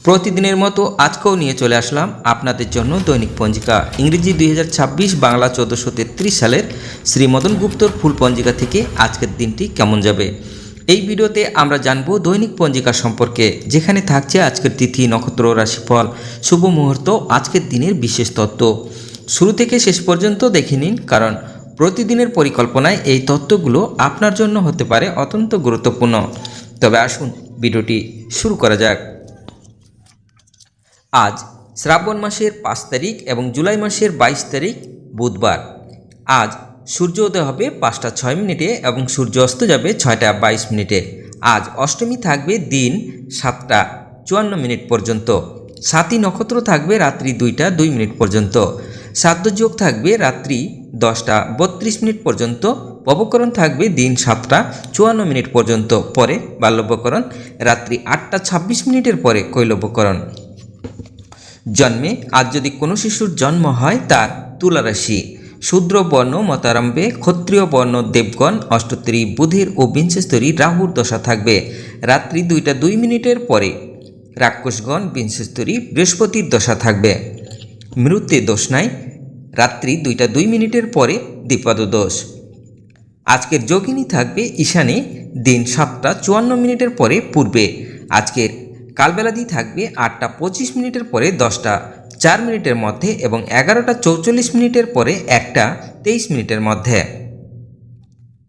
প্রতিদিনের মতো আজকেও নিয়ে চলে আসলাম আপনাদের জন্য দৈনিক পঞ্জিকা ইংরেজি 2026 বাংলা 1433 সালের শ্রী মদন গুপ্তর ফুল পঞ্জিকা থেকে আজকের দিনটি কেমন যাবে। এই ভিডিওতে আমরা জানব দৈনিক পঞ্জিকা সম্পর্কে, যেখানে থাকছে আজকের তিথি, নক্ষত্র, রাশিফল, শুভ মুহূর্ত, আজকের দিনের বিশেষ তত্ত্ব। শুরু থেকে শেষ পর্যন্ত দেখে নিন, কারণ প্রতিদিনের পরিকল্পনায় এই তথ্যগুলো আপনার জন্য হতে পারে অত্যন্ত গুরুত্বপূর্ণ। তবে আসুন ভিডিওটি শুরু করা যাক। আজ শ্রাবণ মাসের 5 তারিখ এবং জুলাই মাসের 22 তারিখ বুধবার। আজ সূর্য উদয় হবে 5টা 6 মিনিটে এবং সূর্য অস্ত যাবে 6টা 22 মিনিটে। আজ অষ্টমী থাকবে দিন 7টা 54 মিনিট পর্যন্ত। সাতী নক্ষত্র থাকবে রাত্রি 2টা 2 মিনিট পর্যন্ত। শ্রাদ্ধ যোগ থাকবে রাত্রি 10টা 32 মিনিট পর্যন্ত। ববকরণ থাকবে দিন 7টা 54 মিনিট পর্যন্ত। পরে বাল্যব্যকরণ রাত্রি 8টা 26 মিনিটের পরে কৈলব্যকরণ। জন্মে আজ যদি কোনো শিশুর জন্ম হয় তার তুলা রাশি। শূদ্র বর্ণ মতারম্ভে, ক্ষত্রিয় বর্ণ দেবগণ, অষ্টোত্তরী বুধের ও বিংশস্তরী রাহুর দশা থাকবে রাত্রি 2টা 2 মিনিটের পরে। রাক্ষসগণ বিংশস্তরী বৃহস্পতির দশা থাকবে। মৃত্যু দোষ নাই, রাত্রি 2টা 2 মিনিটের পরে দ্বিপদ দোষ। আজকের যোগিনী থাকবে ঈশানে দিন 7টা 54 মিনিটের পরে পূর্বে। আজকের কালবেলাদি থাকবে 8টা 25 মিনিটের পরে 10টা 4 মিনিটের মধ্যে এবং 11টা 44 মিনিটের পরে 1টা 23 মিনিটের মধ্যে।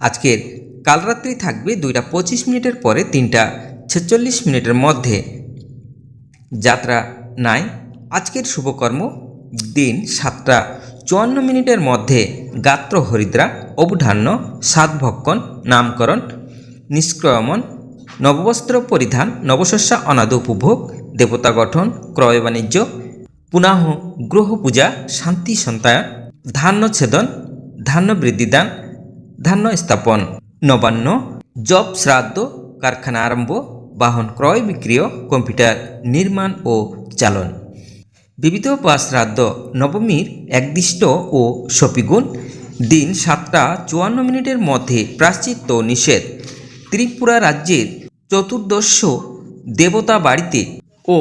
আজকের কালরাত্রি থাকবে 2টা 25 মিনিটের পরে 3টা 46 মিনিটের মধ্যে। যাত্রা নাই। আজকের শুভকর্ম দিন 7টা 54 মিনিটের মধ্যে গাত্র হরিদ্রা, অবধান্য, সাতভক্ষণ, নামকরণ, নিষ্ক্রমণ, নববস্ত্র পরিধান, নবশস্য অনাদ উপভোগ, দেবতা গঠন, ক্রয় বাণিজ্য, পুনাহ গ্রহ পূজা, শান্তি সন্তায়ন, ধান্য ছেদন, ধান্য বৃদ্ধিদান, ধান্য স্থাপন, নবান্ন, জব শ্রাদ্ধ, কারখানা আরম্ভ, বাহন ক্রয় বিক্রয়, কম্পিউটার নির্মাণ ও চালন। বিবিধ বা শ্রাদ্ধ নবমীর একদিষ্ট ও শপিগুণ দিন 7টা 54 মিনিটের মধ্যে প্রাশ্চিত্য নিষেধ। ত্রিপুরা রাজ্যের চতুর্দশ দেবতা বাড়িতে ও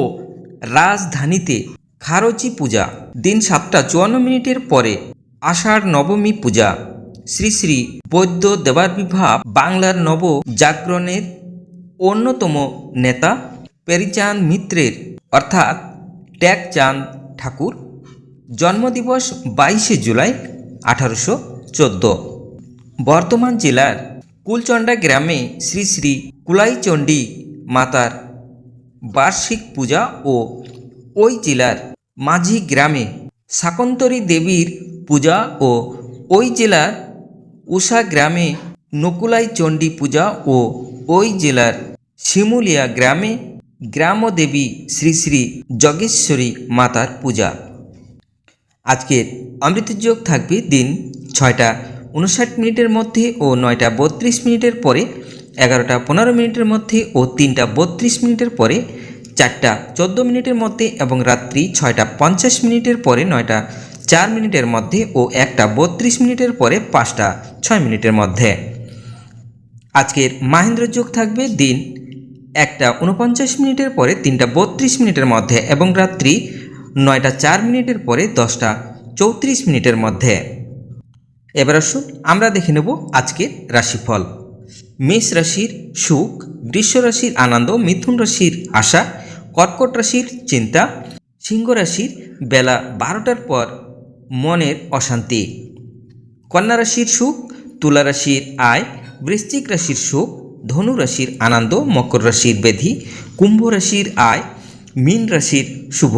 রাজধানীতে খারচি পূজা দিন 7টা 54 মিনিটের পরে। আষাঢ় নবমী পূজা। শ্রী শ্রী বৈদ্য দেবাবির্ভাব বাংলার নব জাগরণের অন্যতম নেতা পেরিচাঁদ মিত্রের অর্থাৎ টেকচাঁদ ঠাকুর জন্মদিবস 22শে জুলাই 1814। বর্ধমান জেলার কুলচন্ডা গ্রামে শ্রী শ্রী কুলাইচণ্ডী মাতার বার্ষিক পূজা ও ওই জেলার মাঝি গ্রামে শাকন্তরী দেবীর পূজা ও ওই জেলার উষা গ্রামে নকুলাইচণ্ডী পূজা ও ওই জেলার শিমুলিয়া গ্রামে গ্রামদেবী শ্রী শ্রী যোগেশ্বরী মাতার পূজা। আজকের অমৃতযোগ থাকবে দিন 6টা 59 মিনিটের মধ্যে ও 9টা 32 মিনিটের পরে, 11টা 15 মিনিটের মধ্যে ও 3টা 32 মিনিটের পরে, 4টা 14 মিনিটের মধ্যে এবং রাত্রি 6টা 50 মিনিটের পরে, 9টা 4 মিনিটের মধ্যে ও 1টা 32 মিনিটের পরে, 5টা 6 মিনিটের মধ্যে। আজকের মাহেন্দ্র যোগ থাকবে দিন 1টা 49 মিনিটের পরে, 3টা 32 মিনিটের মধ্যে এবং রাত্রি 9টা 4 মিনিটের পরে, 10টা 34 মিনিটের মধ্যে। এবার আসুন আমরা দেখে নেব আজকের রাশিফল। মেষ রাশির সুখ, বৃষ রাশির আনন্দ, মিথুন রাশির আশা, কর্কট রাশির চিন্তা, সিংহ রাশির বেলা 12টার পর মনের অশান্তি, কন্যা রাশির সুখ, তুলা রাশির আয়, বৃশ্চিক রাশির সুখ, ধনু রাশির আনন্দ, মকর রাশির ব্যাধি, কুম্ভ রাশির আয়, মীন রাশির শুভ।